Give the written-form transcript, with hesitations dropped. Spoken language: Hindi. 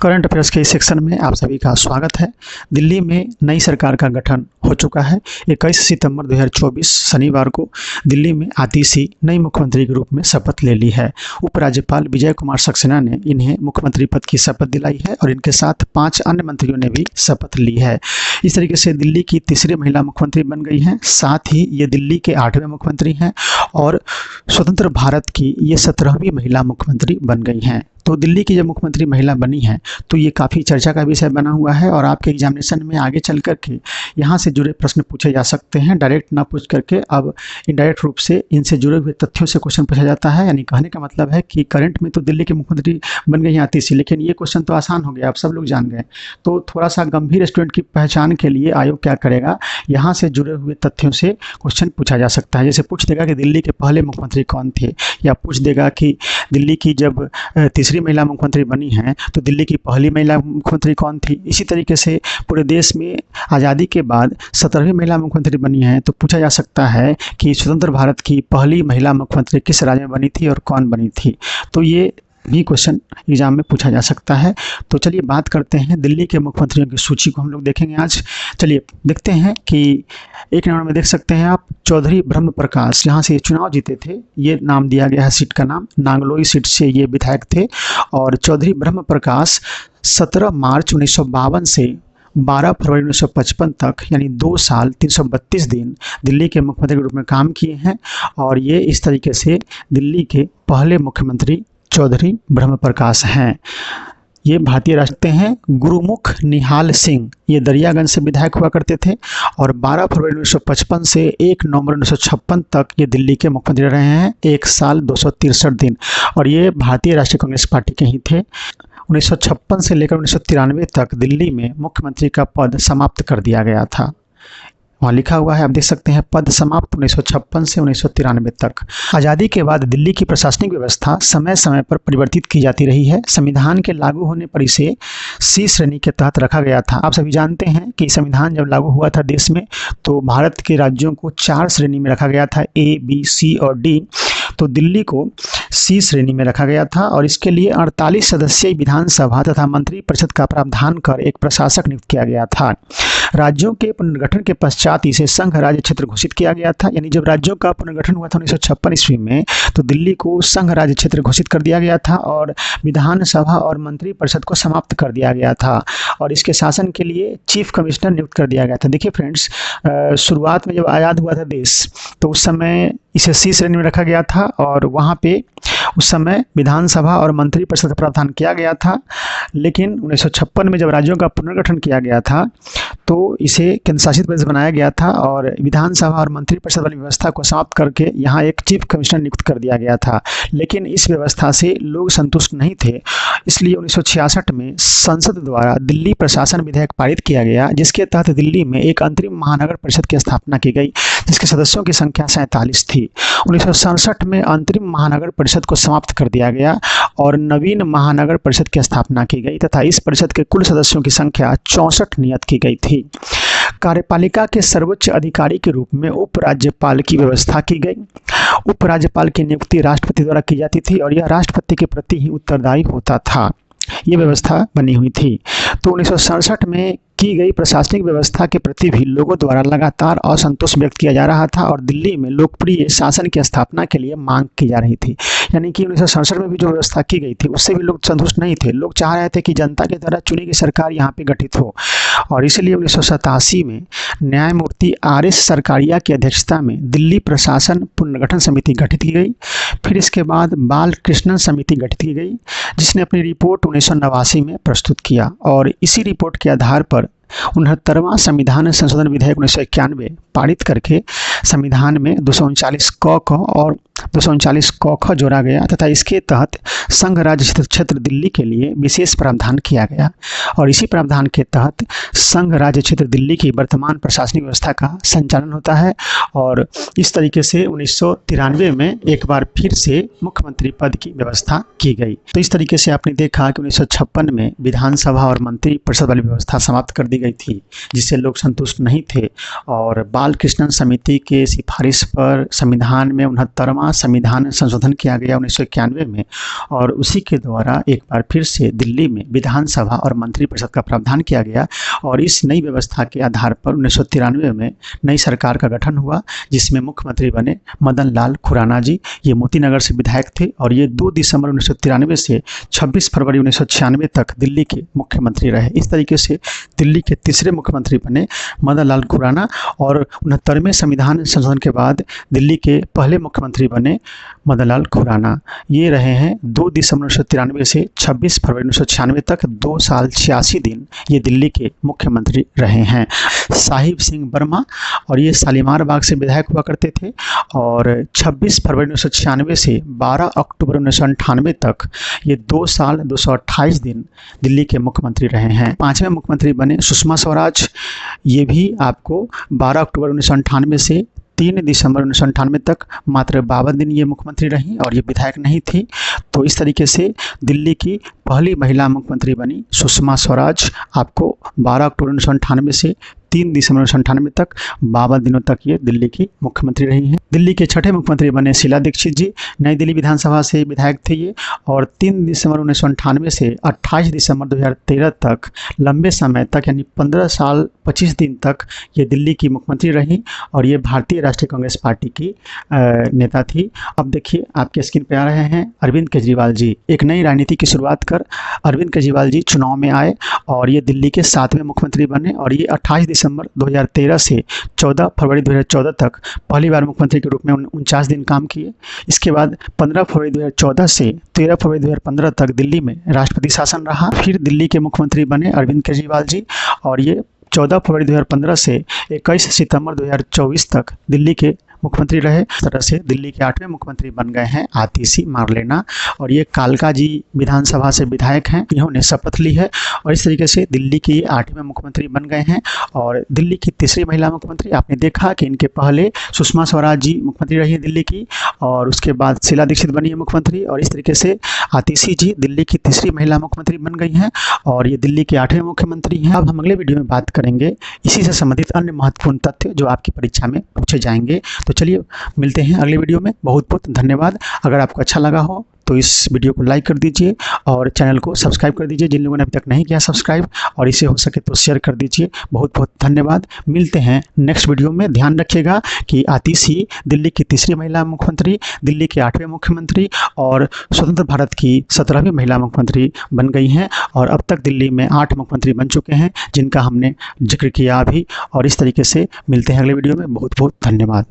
करंट अफेयर्स के इस सेक्शन में आप सभी का स्वागत है। दिल्ली में नई सरकार का गठन हो चुका है। 21 सितंबर 2024 शनिवार को दिल्ली में आतिशी नई मुख्यमंत्री के रूप में शपथ ले ली है। उपराज्यपाल विजय कुमार सक्सेना ने इन्हें मुख्यमंत्री पद की शपथ दिलाई है और इनके साथ 5 अन्य मंत्रियों ने भी शपथ ली है। इस तरीके से दिल्ली की तीसरी महिला मुख्यमंत्री बन गई हैं। साथ ही ये दिल्ली के 8वें मुख्यमंत्री हैं और स्वतंत्र भारत की ये 17वीं महिला मुख्यमंत्री बन गई हैं। तो दिल्ली की जब मुख्यमंत्री महिला बनी है तो ये काफ़ी चर्चा का विषय बना हुआ है और आपके एग्जामिनेशन में आगे चल करके यहाँ से जुड़े प्रश्न पूछे जा सकते हैं। डायरेक्ट ना पूछ करके अब इनडायरेक्ट रूप से इनसे जुड़े हुए तथ्यों से क्वेश्चन पूछा जाता है। यानी कहने का मतलब है कि करंट में तो दिल्ली के मुख्यमंत्री बन गई हैं आतिशी, लेकिन ये क्वेश्चन तो आसान हो गया, आप सब लोग जान गए। तो थोड़ा सा गंभीर स्टूडेंट की पहचान के लिए आयोग क्या करेगा, यहाँ से जुड़े हुए तथ्यों से क्वेश्चन पूछा जा सकता है। जैसे पूछ देगा कि दिल्ली के पहले मुख्यमंत्री कौन थे, या पूछ देगा कि दिल्ली की जब तीसरी महिला मुख्यमंत्री बनी हैं तो दिल्ली की पहली महिला मुख्यमंत्री कौन थी। इसी तरीके से पूरे देश में आज़ादी के बाद 17वीं महिला मुख्यमंत्री बनी हैं तो पूछा जा सकता है कि स्वतंत्र भारत की पहली महिला मुख्यमंत्री किस राज्य में बनी थी और कौन बनी थी। तो ये भी क्वेश्चन एग्जाम में पूछा जा सकता है। तो चलिए बात करते हैं दिल्ली के मुख्यमंत्रियों की सूची को हम लोग देखेंगे आज। चलिए देखते हैं कि एक नंबर में देख सकते हैं आप चौधरी ब्रह्म प्रकाश, यहाँ से ये चुनाव जीते थे, ये नाम दिया गया है सीट का नाम। नांगलोई सीट से ये विधायक थे और चौधरी ब्रह्म प्रकाश 17 मार्च 1952 से 12 फरवरी 1955 तक यानी 2 साल 332 दिन दिल्ली के मुख्यमंत्री के रूप में काम किए हैं। और ये इस तरीके से दिल्ली के पहले मुख्यमंत्री चौधरी ब्रह्म प्रकाश हैं। ये भारतीय राष्ट्र हैं। गुरुमुख निहाल सिंह ये दरियागंज से विधायक हुआ करते थे और 12 फरवरी 1955 से 1 नवंबर 1956 तक ये दिल्ली के मुख्यमंत्री रहे हैं, 1 साल 263 दिन। और ये भारतीय राष्ट्रीय कांग्रेस पार्टी के ही थे। 1956 से लेकर 1993 तक दिल्ली में मुख्यमंत्री का पद समाप्त कर दिया गया था। वहाँ लिखा हुआ है, आप देख सकते हैं, पद समाप्त 1956 से 1993 तक। आज़ादी के बाद दिल्ली की प्रशासनिक व्यवस्था समय समय पर परिवर्तित की जाती रही है। संविधान के लागू होने पर इसे सी श्रेणी के तहत रखा गया था। आप सभी जानते हैं कि संविधान जब लागू हुआ था देश में तो भारत के राज्यों को 4 श्रेणी में रखा गया था, A, B, C और D। तो दिल्ली को सी श्रेणी में रखा गया था और इसके लिए 48 सदस्यीय विधानसभा तथा मंत्रिपरिषद का प्रावधान कर एक प्रशासक नियुक्त किया गया था। राज्यों के पुनर्गठन के पश्चात इसे संघ राज्य क्षेत्र घोषित किया गया था। यानी जब राज्यों का पुनर्गठन हुआ था 1956 ईस्वी में तो दिल्ली को संघ राज्य क्षेत्र घोषित कर दिया गया था और विधानसभा और मंत्रिपरिषद को समाप्त कर दिया गया था और इसके शासन के लिए चीफ कमिश्नर नियुक्त कर दिया गया था। देखिए फ्रेंड्स, शुरुआत में जब आज़ाद हुआ था देश तो उस समय इसे सी श्रेणी में रखा गया था और वहाँ पे उस समय विधानसभा और मंत्रिपरिषद का प्रावधान किया गया था। लेकिन 1956 में जब राज्यों का पुनर्गठन किया गया था तो इसे केंद्र शासित प्रदेश बनाया गया था और विधानसभा और मंत्रिपरिषद वाली व्यवस्था को समाप्त करके यहाँ एक चीफ कमिश्नर नियुक्त कर दिया गया था। लेकिन इस व्यवस्था से लोग संतुष्ट नहीं थे, इसलिए 1966 में संसद द्वारा दिल्ली प्रशासन विधेयक पारित किया गया, जिसके तहत दिल्ली में एक अंतरिम महानगर परिषद की स्थापना की गई जिसके सदस्यों की संख्या 47 थी। 1967 में अंतरिम महानगर परिषद को समाप्त कर दिया गया और नवीन महानगर परिषद की स्थापना की गई तथा इस परिषद के कुल सदस्यों की संख्या 64 नियत की गई थी। कार्यपालिका के सर्वोच्च अधिकारी के रूप में उपराज्यपाल की व्यवस्था की गई। उपराज्यपाल की नियुक्ति राष्ट्रपति द्वारा की जाती थी और यह राष्ट्रपति के प्रति ही उत्तरदायी होता था। ये व्यवस्था बनी हुई थी। तो 1967 में की गई प्रशासनिक व्यवस्था के प्रति भी लोगों द्वारा लगातार असंतोष व्यक्त किया जा रहा था और दिल्ली में लोकप्रिय शासन की स्थापना के लिए मांग की जा रही थी। यानी कि 1967 में भी जो व्यवस्था की गई थी उससे भी लोग संतुष्ट नहीं थे। लोग चाह रहे थे कि जनता के द्वारा चुनी गई सरकार यहाँ पे गठित हो और इसलिए 1987 में न्यायमूर्ति RS सरकारिया की अध्यक्षता में दिल्ली प्रशासन पुनर्गठन समिति गठित की गई। फिर इसके बाद बालकृष्णन समिति गठित की गई जिसने अपनी रिपोर्ट 1989 में प्रस्तुत किया और इसी रिपोर्ट के आधार पर 69वां संविधान संशोधन विधेयक 1991 पारित करके संविधान में 239 क और 239 क जोड़ा गया तथा इसके तहत संघ राज्य क्षेत्र दिल्ली के लिए विशेष प्रावधान किया गया और इसी प्रावधान के तहत संघ राज्य क्षेत्र दिल्ली की वर्तमान प्रशासनिक व्यवस्था का संचालन होता है। और इस तरीके से 1993 में एक बार फिर से मुख्यमंत्री पद की व्यवस्था की गई। तो इस तरीके से आपने देखा कि 1956 में विधानसभा और मंत्रिपरिषद वाली व्यवस्था समाप्त कर दी गई थी जिससे लोग संतुष्ट नहीं थे और बालकृष्णन समिति के सिफारिश पर संविधान में 69वां जहाँ संविधान संशोधन किया गया 1991 में, और उसी के द्वारा एक बार फिर से दिल्ली में विधानसभा और मंत्रिपरिषद का प्रावधान किया गया। और इस नई व्यवस्था के आधार पर 1993 में नई सरकार का गठन हुआ, जिसमें मुख्यमंत्री बने मदन लाल खुराना जी। ये मोतीनगर से विधायक थे और ये 2 दिसंबर 1993 से 26 फरवरी 1996 तक दिल्ली के मुख्यमंत्री रहे। इस तरीके से दिल्ली के तीसरे मुख्यमंत्री बने मदन लाल खुराना, और 69वें संविधान संशोधन के बाद दिल्ली के पहले मुख्यमंत्री बने मदन लाल खुराना। ये रहे हैं 2 दिसंबर 1993 से 26 फरवरी 1996 तक 2 साल 86 दिन ये दिल्ली के मुख्यमंत्री रहे हैं। साहिब सिंह वर्मा, और ये शालीमार बाग से विधायक हुआ करते थे, और 26 फरवरी 1996 से 12 अक्टूबर 1998 तक ये 2 साल 228 दिन दिल्ली के मुख्यमंत्री रहे हैं। 5वें मुख्यमंत्री बने सुषमा स्वराज। ये भी आपको 12 अक्टूबर 1998 से 3 दिसंबर 1998 तक मात्र 52 दिन ये मुख्यमंत्री रहीं, और ये विधायक नहीं थी। तो इस तरीके से दिल्ली की पहली महिला मुख्यमंत्री बनी सुषमा स्वराज। आपको 12 अक्टूबर 1998 से 3 दिसंबर 1998 तक 52 दिनों तक ये दिल्ली की मुख्यमंत्री रही हैं। दिल्ली के छठे मुख्यमंत्री बने शीला दीक्षित जी। नई दिल्ली विधानसभा से विधायक थे ये, और 3 दिसंबर 1998 से 28 दिसंबर 2013 तक लंबे समय तक, यानी 15 साल 25 दिन तक ये दिल्ली की मुख्यमंत्री रही, और ये भारतीय राष्ट्रीय कांग्रेस पार्टी की नेता थी। अब देखिए आपके स्क्रीन पे आ रहे हैं अरविंद केजरीवाल जी। एक नई राजनीति की शुरुआत कर अरविंद केजरीवाल जी चुनाव में आए, और ये दिल्ली के 7वें मुख्यमंत्री बने, और ये 28 दिसंबर 2013 से 14 फरवरी 2014 तक पहली बार मुख्यमंत्री के रूप में 49 दिन काम किए। इसके बाद 15 फरवरी 2014 से 13 फरवरी 2015 तक दिल्ली में राष्ट्रपति शासन रहा। फिर दिल्ली के मुख्यमंत्री बने अरविंद केजरीवाल जी, और ये 14 फरवरी 2015 से 21 सितंबर 2024 तक दिल्ली के मुख्यमंत्री रहे। इस तरह से दिल्ली के 8वें मुख्यमंत्री बन गए हैं आतिशी मार्लेना, और ये कालका जी विधानसभा से विधायक हैं। इन्होंने शपथ ली है, और इस तरीके से दिल्ली के 8वें मुख्यमंत्री बन गए हैं। और दिल्ली की तीसरी महिला मुख्यमंत्री, आपने देखा कि इनके पहले सुषमा स्वराज जी मुख्यमंत्री रही है दिल्ली की, और उसके बाद शीला दीक्षित बनी है मुख्यमंत्री, और इस तरीके से आतिशी जी दिल्ली की तीसरी महिला मुख्यमंत्री बन गई हैं, और ये दिल्ली के 8वें मुख्यमंत्री हैं। अब हम अगले वीडियो में बात करेंगे इसी से संबंधित अन्य महत्वपूर्ण तथ्य जो आपकी परीक्षा में पूछे जाएंगे। तो चलिए मिलते हैं अगले वीडियो में। बहुत बहुत धन्यवाद। अगर आपको अच्छा लगा हो तो इस वीडियो को लाइक कर दीजिए, और चैनल को सब्सक्राइब कर दीजिए जिन लोगों ने अभी तक नहीं किया सब्सक्राइब, और इसे हो सके तो शेयर कर दीजिए। बहुत बहुत धन्यवाद। मिलते हैं नेक्स्ट वीडियो में। ध्यान रखिएगा कि आतिशी दिल्ली की तीसरी महिला मुख्यमंत्री, दिल्ली के 8वें मुख्यमंत्री, और स्वतंत्र भारत की 17वीं महिला मुख्यमंत्री बन गई हैं, और अब तक दिल्ली में 8 मुख्यमंत्री बन चुके हैं जिनका हमने जिक्र किया अभी। और इस तरीके से मिलते हैं अगले वीडियो में। बहुत बहुत धन्यवाद।